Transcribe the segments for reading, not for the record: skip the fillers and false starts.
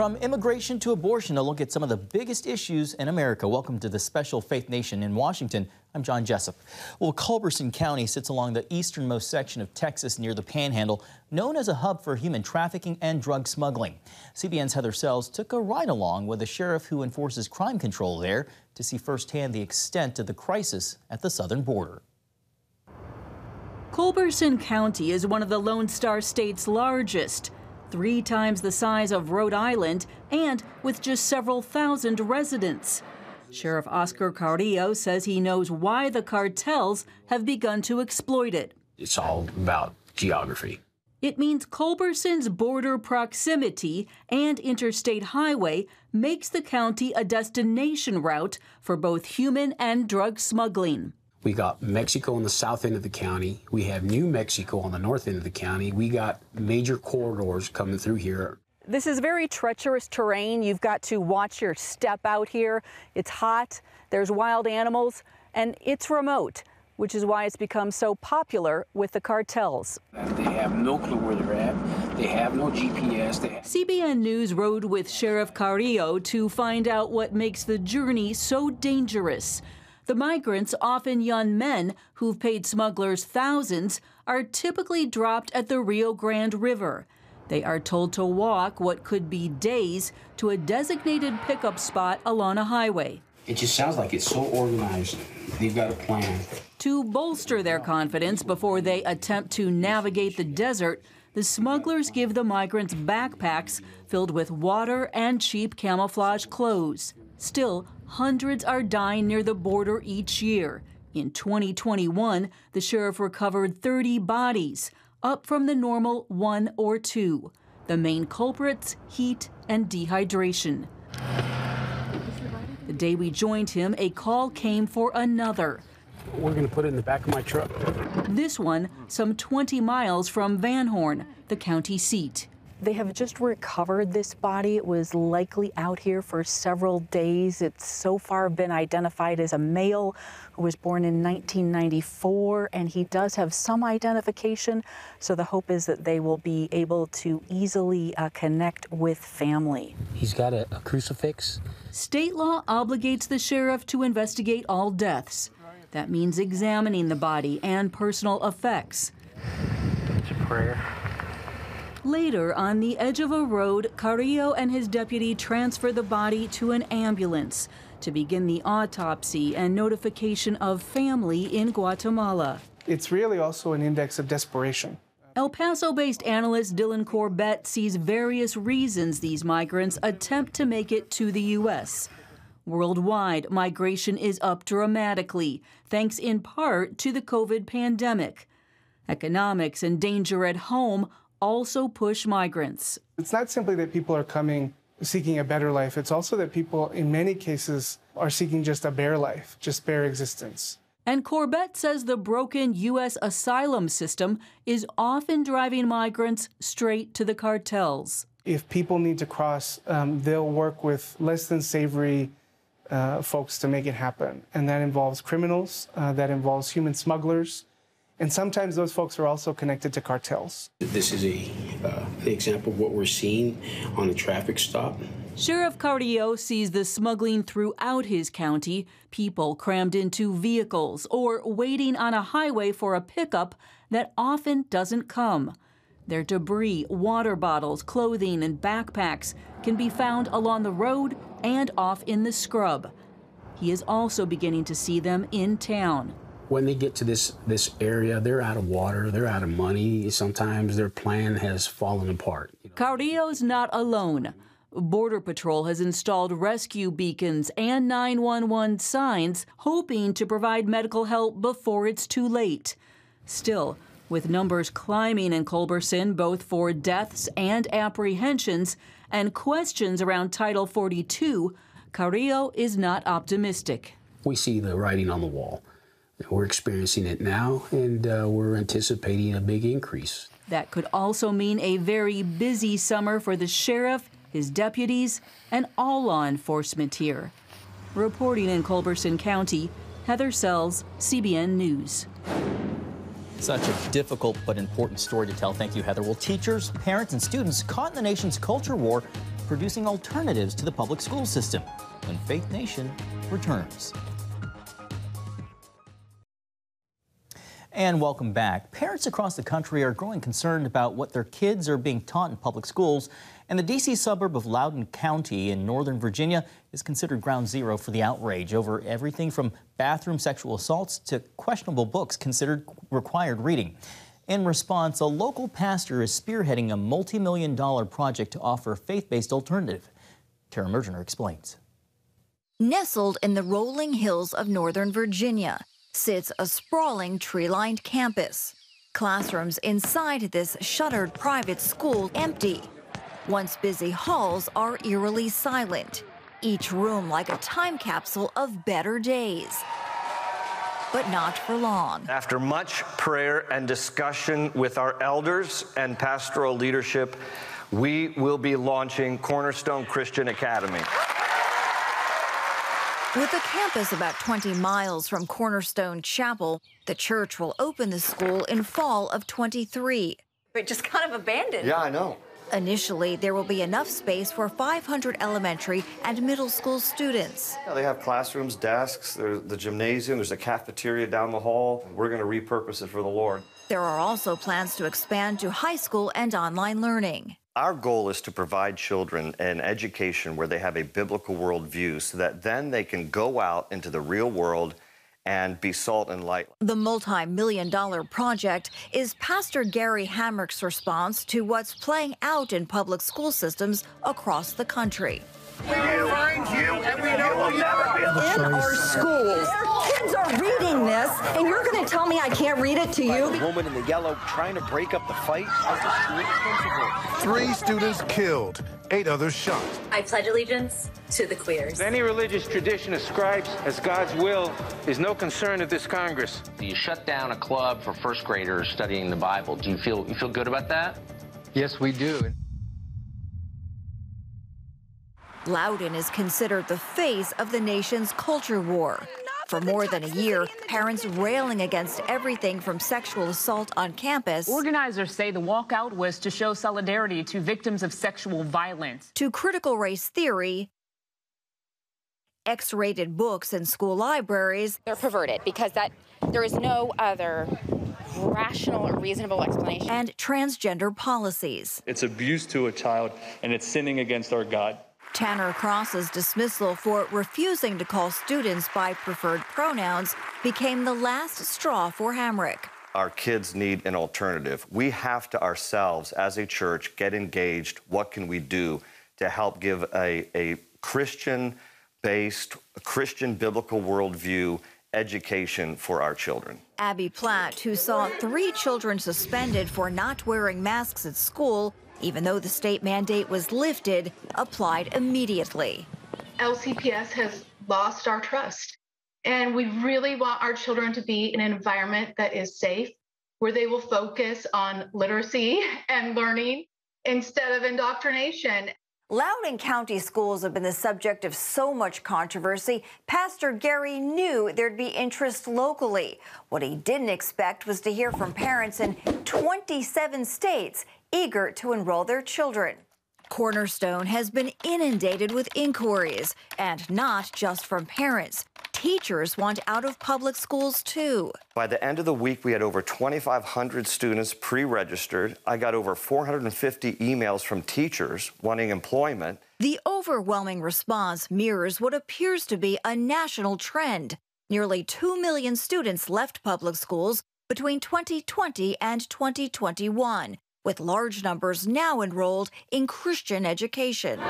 From immigration to abortion, a look at some of the biggest issues in America. Welcome to the special Faith Nation in Washington. I'm John Jessup. Well, Culberson County sits along the easternmost section of Texas near the Panhandle, known as a hub for human trafficking and drug smuggling. CBN's Heather Sells took a ride along with a sheriff who enforces crime control there to see firsthand the extent of the crisis at the southern border. Culberson County is one of the Lone Star State's largest, 3 times the size of Rhode Island, and with just several thousand residents. Sheriff Oscar Carrillo says he knows why the cartels have begun to exploit it. It's all about geography. It means Culberson's border proximity and interstate highway makes the county a destination route for both human and drug smuggling. We got Mexico on the south end of the county. We have New Mexico on the north end of the county. We got major corridors coming through here. This is very treacherous terrain. You've got to watch your step out here. It's hot, there's wild animals, and it's remote, which is why it's become so popular with the cartels. They have no clue where they're at. They have no GPS. CBN News rode with Sheriff Carrillo to find out what makes the journey so dangerous. The migrants, often young men who've paid smugglers thousands, are typically dropped at the Rio Grande River. They are told to walk what could be days to a designated pickup spot along a highway. It just sounds like it's so organized. They've got a plan. To bolster their confidence before they attempt to navigate the desert, the smugglers give the migrants backpacks filled with water and cheap camouflage clothes. Still, hundreds are dying near the border each year. In 2021, the sheriff recovered 30 bodies, up from the normal 1 or 2. The main culprits, heat and dehydration. The day we joined him, a call came for another. We're going to put it in the back of my truck. This one, some 20 miles from Van Horn, the county seat. They have just recovered this body. It was likely out here for several days. It's so far been identified as a male who was born in 1994, and he does have some identification. So the hope is that they will be able to easily connect with family. He's got a crucifix. State law obligates the sheriff to investigate all deaths. That means examining the body and personal effects. It's a prayer. Later, on the edge of a road, Carrillo and his deputy transfer the body to an ambulance to begin the autopsy and notification of family in Guatemala. It's really also an index of desperation. El Paso-based analyst Dylan Corbett sees various reasons these migrants attempt to make it to the U.S. Worldwide, migration is up dramatically, thanks in part to the COVID pandemic. Economics and danger at home also push migrants. It's not simply that people are coming seeking a better life. It's also that people, in many cases, are seeking just a bare life, just bare existence. And Corbett says the broken U.S. asylum system is often driving migrants straight to the cartels. If people need to cross, they'll work with less than savory folks to make it happen. And that involves criminals, that involves human smugglers. And sometimes those folks are also connected to cartels. This is an example of what we're seeing on a traffic stop. Sheriff Carrillo sees the smuggling throughout his county, people crammed into vehicles or waiting on a highway for a pickup that often doesn't come. Their debris, water bottles, clothing, and backpacks can be found along the road and off in the scrub. He is also beginning to see them in town. When they get to this area, they're out of water, they're out of money. Sometimes their plan has fallen apart. Carrillo's not alone. Border Patrol has installed rescue beacons and 911 signs, hoping to provide medical help before it's too late. Still, with numbers climbing in Culberson, both for deaths and apprehensions, and questions around Title 42, Carrillo is not optimistic. We see the writing on the wall. We're experiencing it now, and we're anticipating a big increase. That could also mean a very busy summer for the sheriff, his deputies, and all law enforcement here. Reporting in Culberson County, Heather Sells, CBN News. Such a difficult but important story to tell. Thank you, Heather. Well, teachers, parents, and students caught in the nation's culture war producing alternatives to the public school system. When Faith Nation returns. And welcome back. Parents across the country are growing concerned about what their kids are being taught in public schools, and the D.C. suburb of Loudoun County in Northern Virginia is considered ground zero for the outrage over everything from bathroom sexual assaults to questionable books considered required reading. In response, a local pastor is spearheading a multi-million-dollar project to offer a faith-based alternative. Tara Mergener explains. Nestled in the rolling hills of Northern Virginia sits a sprawling tree-lined campus. Classrooms inside this shuttered private school empty. Once busy halls are eerily silent, each room like a time capsule of better days. But not for long. After much prayer and discussion with our elders and pastoral leadership, we will be launching Cornerstone Christian Academy. With a campus about 20 miles from Cornerstone Chapel, the church will open the school in fall of 23. But just kind of abandoned. Yeah, I know. Initially, there will be enough space for 500 elementary and middle school students. Yeah, they have classrooms, desks, there's the gymnasium, there's a cafeteria down the hall. We're going to repurpose it for the Lord. There are also plans to expand to high school and online learning. Our goal is to provide children an education where they have a biblical worldview so that then they can go out into the real world and be salt and light. The multi-million-dollar project is Pastor Gary Hamrick's response to what's playing out in public school systems across the country. In our schools, kids are reading this, and you're going to tell me I can't read it to you? The woman in the yellow trying to break up the fight. 3 students killed, 8 others shot. I pledge allegiance to the queers. Any religious tradition ascribes as God's will is no concern of this Congress. You shut down a club for first graders studying the Bible. Do you feel good about that? Yes, we do. Loudoun is considered the face of the nation's culture war. For more than a year, parents railing against everything from sexual assault on campus. Organizers say the walkout was to show solidarity to victims of sexual violence. To critical race theory, X-rated books in school libraries. They're perverted because there is no other rational or reasonable explanation. And transgender policies. It's abuse to a child, and it's sinning against our God. Tanner Cross's dismissal for refusing to call students by preferred pronouns became the last straw for Hamrick. Our kids need an alternative. We have to ourselves, as a church, get engaged. What can we do to help give a Christian-based, Christian biblical worldview education for our children? Abby Platt, who saw 3 children suspended for not wearing masks at school, even though the state mandate was lifted, applied immediately. LCPS has lost our trust, and we really want our children to be in an environment that is safe, where they will focus on literacy and learning instead of indoctrination. Loudoun County schools have been the subject of so much controversy. Pastor Gary knew there'd be interest locally. What he didn't expect was to hear from parents in 27 states eager to enroll their children. Cornerstone has been inundated with inquiries, and not just from parents. Teachers want out of public schools, too. By the end of the week, we had over 2,500 students pre-registered. I got over 450 emails from teachers wanting employment. The overwhelming response mirrors what appears to be a national trend. Nearly 2 million students left public schools between 2020 and 2021, with large numbers now enrolled in Christian education.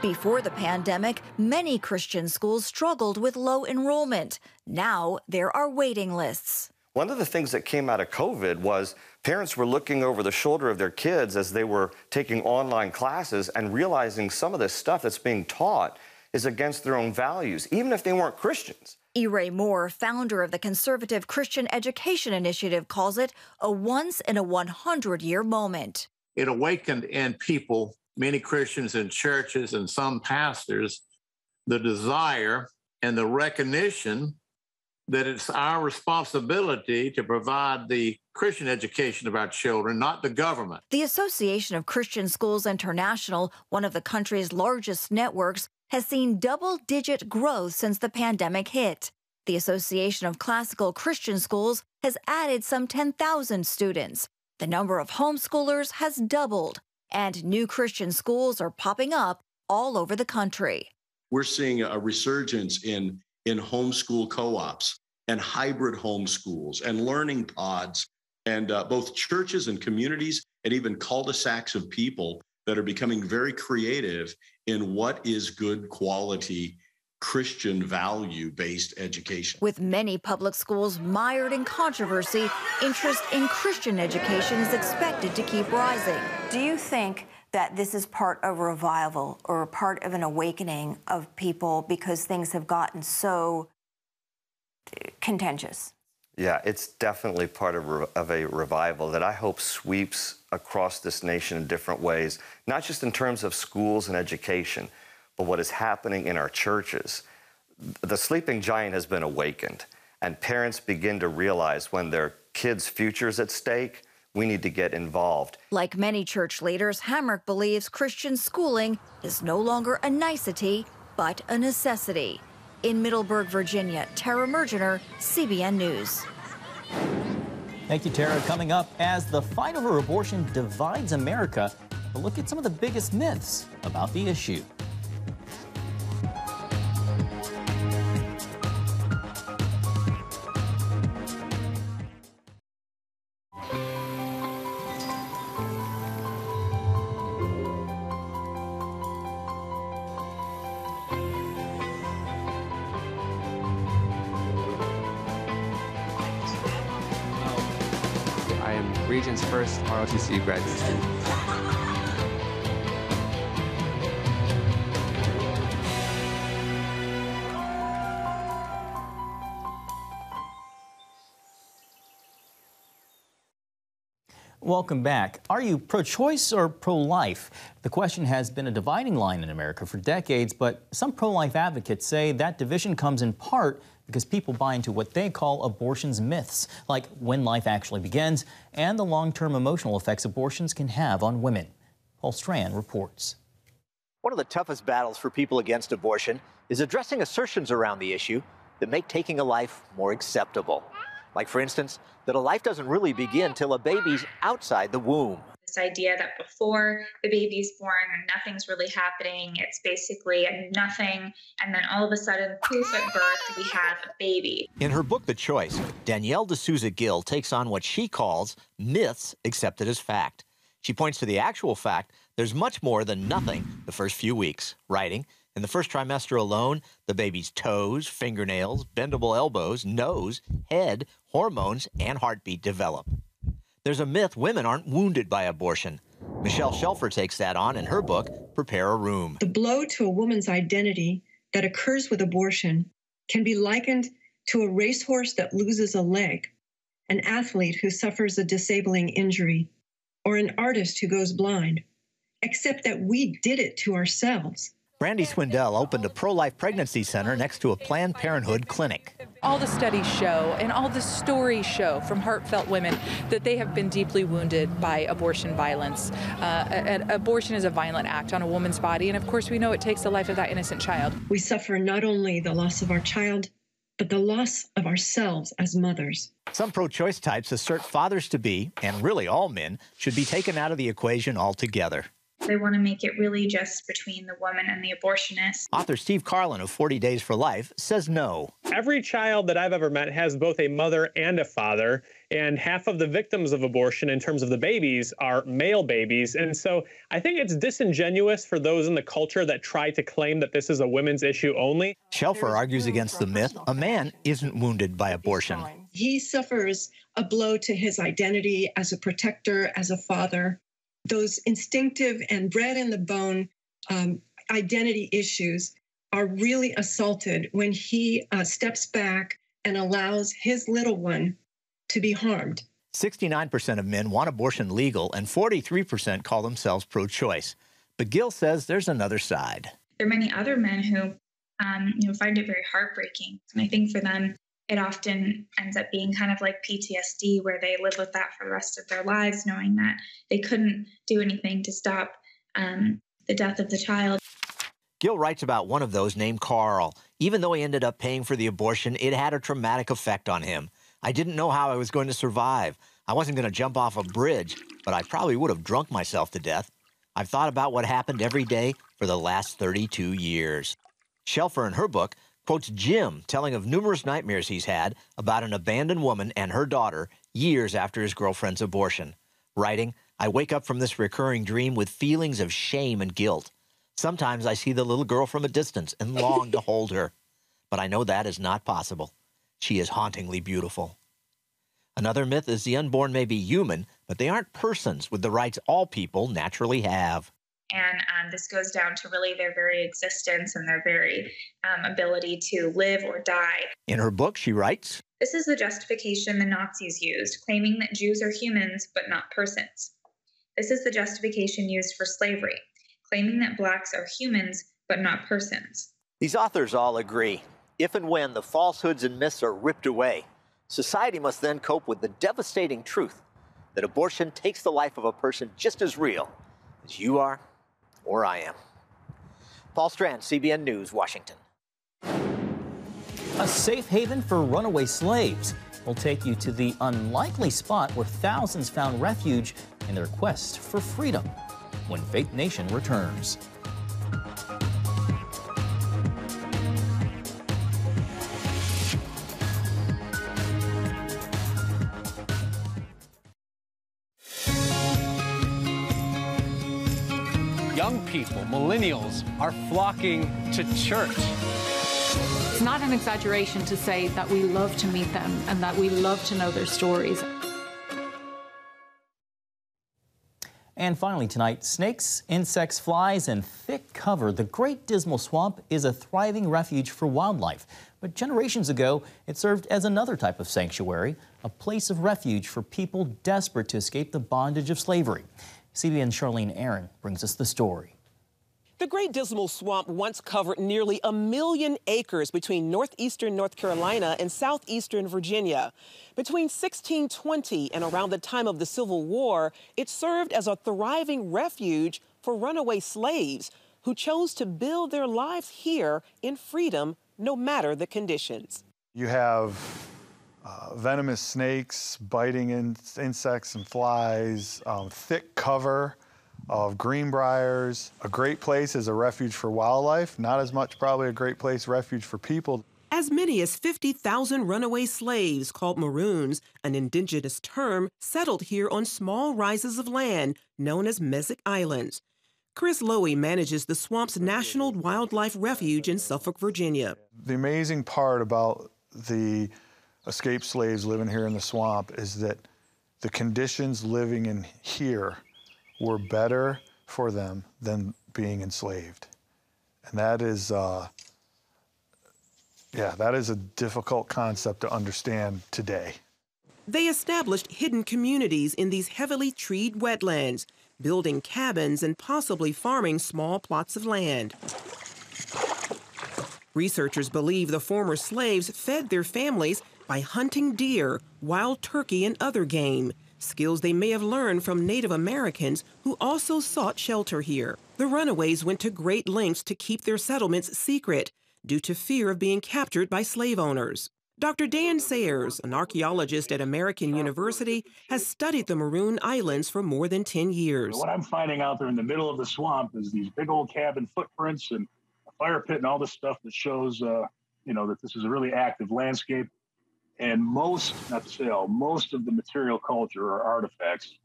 Before the pandemic, many Christian schools struggled with low enrollment. Now there are waiting lists. One of the things that came out of COVID was parents were looking over the shoulder of their kids as they were taking online classes and realizing some of this stuff that's being taught is against their own values, even if they weren't Christians. E. Ray Moore, founder of the Conservative Christian Education Initiative, calls it a once-in-a-100-year moment. It awakened in people, many Christians in churches and some pastors, the desire and the recognition that it's our responsibility to provide the Christian education of our children, not the government. The Association of Christian Schools International, one of the country's largest networks, has seen double-digit growth since the pandemic hit. The Association of Classical Christian Schools has added some 10,000 students. The number of homeschoolers has doubled, and new Christian schools are popping up all over the country. We're seeing a resurgence in homeschool co-ops and hybrid homeschools and learning pods, and both churches and communities and even cul-de-sacs of people that are becoming very creative in what is good quality Christian value-based education. With many public schools mired in controversy, interest in Christian education is expected to keep rising. Do you think that this is part of a revival or part of an awakening of people because things have gotten so contentious? Yeah, it's definitely part of a revival that I hope sweeps across this nation in different ways, not just in terms of schools and education, but what is happening in our churches. The sleeping giant has been awakened, and parents begin to realize when their kids' future is at stake, we need to get involved. Like many church leaders, Hamrick believes Christian schooling is no longer a nicety, but a necessity. In Middleburg, Virginia, Tara Mergener, CBN News. Thank you, Tara. Coming up, as the fight over abortion divides America, we'll look at some of the biggest myths about the issue. I am Region's first ROTC graduate student. Welcome back. Are you pro-choice or pro-life? The question has been a dividing line in America for decades, but some pro-life advocates say that division comes in part because people buy into what they call abortion's myths, like when life actually begins and the long-term emotional effects abortions can have on women. Paul Strand reports. One of the toughest battles for people against abortion is addressing assertions around the issue that make taking a life more acceptable. Like, for instance, that a life doesn't really begin till a baby's outside the womb. This idea that before the baby's born, nothing's really happening. It's basically nothing. And then all of a sudden, poof, at birth, we have a baby. In her book, The Choice, Danielle D'Souza Gill takes on what she calls myths accepted as fact. She points to the actual fact there's much more than nothing the first few weeks, writing, in the first trimester alone, the baby's toes, fingernails, bendable elbows, nose, head, hormones, and heartbeat develop. There's a myth women aren't wounded by abortion. Michelle Shelfer takes that on in her book, Prepare a Room. The blow to a woman's identity that occurs with abortion can be likened to a racehorse that loses a leg, an athlete who suffers a disabling injury, or an artist who goes blind, except that we did it to ourselves. Brandy Swindell opened a pro-life pregnancy center next to a Planned Parenthood clinic. All the studies show and all the stories show from heartfelt women that they have been deeply wounded by abortion violence. Abortion is a violent act on a woman's body, and of course we know it takes the life of that innocent child. We suffer not only the loss of our child, but the loss of ourselves as mothers. Some pro-choice types assert fathers-to-be, and really all men, should be taken out of the equation altogether. They want to make it really just between the woman and the abortionist. Author Steve Carlin of 40 Days for Life says no. Every child that I've ever met has both a mother and a father, and half of the victims of abortion in terms of the babies are male babies. And so I think it's disingenuous for those in the culture that try to claim that this is a women's issue only. Shelfer argues against the myth a man isn't wounded by abortion. He suffers a blow to his identity as a protector, as a father. Those instinctive and bred in the bone identity issues are really assaulted when he steps back and allows his little one to be harmed. 69% of men want abortion legal, and 43% call themselves pro-choice. But Gill says there's another side. There are many other men who find it very heartbreaking. And I think for them, it often ends up being kind of like PTSD, where they live with that for the rest of their lives, knowing that they couldn't do anything to stop the death of the child. Gil writes about one of those named Carl. Even though he ended up paying for the abortion, it had a traumatic effect on him. I didn't know how I was going to survive. I wasn't going to jump off a bridge, but I probably would have drunk myself to death. I've thought about what happened every day for the last 32 years. Shelfer, in her book, quotes Jim telling of numerous nightmares he's had about an abandoned woman and her daughter years after his girlfriend's abortion. Writing, I wake up from this recurring dream with feelings of shame and guilt. Sometimes I see the little girl from a distance and long to hold her. But I know that is not possible. She is hauntingly beautiful. Another myth is the unborn may be human, but they aren't persons with the rights all people naturally have. And this goes down to really their very existence and their very ability to live or die. In her book, she writes, this is the justification the Nazis used, claiming that Jews are humans but not persons. This is the justification used for slavery, claiming that blacks are humans but not persons. These authors all agree. If and when the falsehoods and myths are ripped away, society must then cope with the devastating truth that abortion takes the life of a person just as real as you are or I am. Paul Strand, CBN News, Washington. A safe haven for runaway slaves. We'll take you to the unlikely spot where thousands found refuge in their quest for freedom when Faith Nation returns. Young people, millennials, are flocking to church. It's not an exaggeration to say that we love to meet them and that we love to know their stories. And finally tonight, snakes, insects, flies, and thick cover. The Great Dismal Swamp is a thriving refuge for wildlife. But generations ago, it served as another type of sanctuary, a place of refuge for people desperate to escape the bondage of slavery. CBN's Charlene Aaron brings us the story. The Great Dismal Swamp once covered nearly 1 million acres between northeastern North Carolina and southeastern Virginia. Between 1620 and around the time of the Civil War, it served as a thriving refuge for runaway slaves who chose to build their lives here in freedom, no matter the conditions. You have venomous snakes biting insects and flies, thick cover of greenbriers. A great place as a refuge for wildlife, not as much probably a great place refuge for people. As many as 50,000 runaway slaves, called maroons, an indigenous term, settled here on small rises of land known as Mesic Islands. Chris Lowy manages the swamp's National Wildlife Refuge in Suffolk, Virginia. The amazing part about the escaped slaves living here in the swamp is that the conditions living in here were better for them than being enslaved. And that is, that is a difficult concept to understand today. They established hidden communities in these heavily treed wetlands, building cabins and possibly farming small plots of land. Researchers believe the former slaves fed their families by hunting deer, wild turkey, and other game, skills they may have learned from Native Americans who also sought shelter here. The runaways went to great lengths to keep their settlements secret due to fear of being captured by slave owners. Dr. Dan Sayers, an archaeologist at American University, has studied the Maroon Islands for more than 10 years. What I'm finding out there in the middle of the swamp is these big old cabin footprints and a fire pit and all this stuff that shows, that this is a really active landscape. And most, not to say all, most of the material culture or artifacts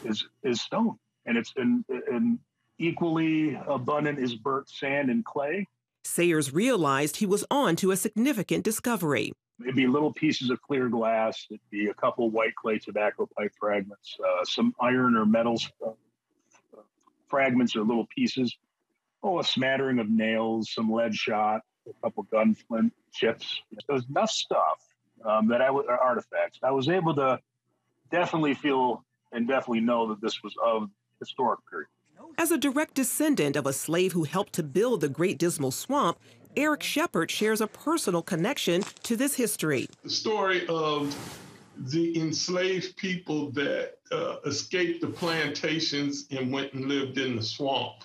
is stone. And it's and equally abundant is burnt sand and clay. Sayers realized he was on to a significant discovery. It'd be little pieces of clear glass. It'd be a couple white clay tobacco pipe fragments, some iron or metals fragments or little pieces. A smattering of nails, some lead shot, a couple gun flint chips. There's enough stuff artifacts. I was able to definitely feel and definitely know that this was of historic period. As a direct descendant of a slave who helped to build the Great Dismal Swamp, Eric Shepard shares a personal connection to this history. The story of the enslaved people that escaped the plantations and went and lived in the swamp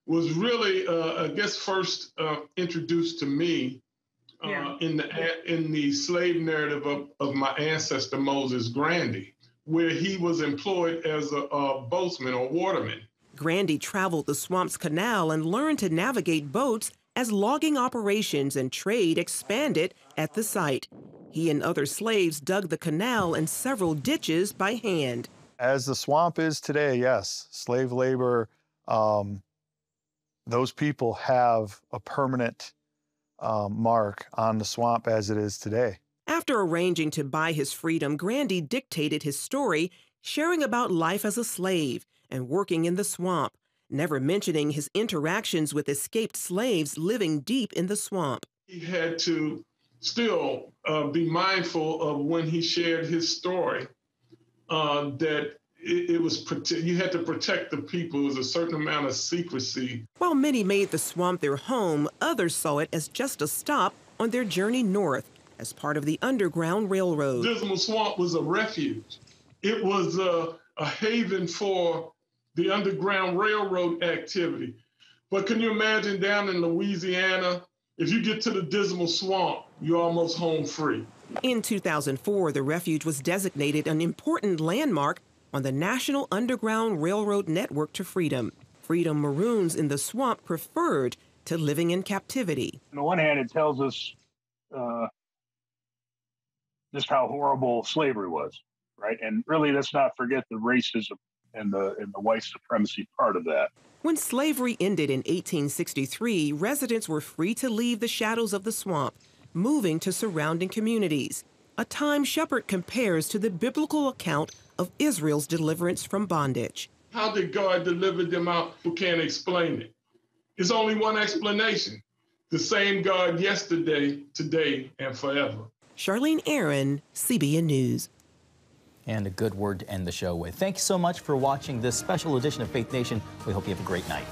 was really, I guess, first introduced to me in the slave narrative of my ancestor Moses Grandy, where he was employed as a boatsman or waterman. Grandy traveled the swamp's canal and learned to navigate boats as logging operations and trade expanded at the site. He and other slaves dug the canal and several ditches by hand. As the swamp is today, yes, slave labor, those people have a permanent mark on the swamp as it is today. After arranging to buy his freedom, Grandy dictated his story, sharing about life as a slave and working in the swamp, never mentioning his interactions with escaped slaves living deep in the swamp. He had to still be mindful of when he shared his story, that it was you had to protect the people. It was a certain amount of secrecy. While many made the swamp their home, others saw it as just a stop on their journey north as part of the Underground Railroad. Dismal Swamp was a refuge. It was a haven for the Underground Railroad activity. But can you imagine down in Louisiana, if you get to the Dismal Swamp, you're almost home free. In 2004, the refuge was designated an important landmark on the National Underground Railroad Network to Freedom. Freedom Maroons in the swamp preferred to living in captivity. On the one hand, it tells us just how horrible slavery was, right? And really, let's not forget the racism and the white supremacy part of that. When slavery ended in 1863, residents were free to leave the shadows of the swamp, moving to surrounding communities, a time Shepard compares to the biblical account of Israel's deliverance from bondage. How did God deliver them out? Who can't explain it? There's only one explanation. The same God yesterday, today, and forever. Charlene Aaron, CBN News. And a good word to end the show with. Thank you so much for watching this special edition of Faith Nation. We hope you have a great night.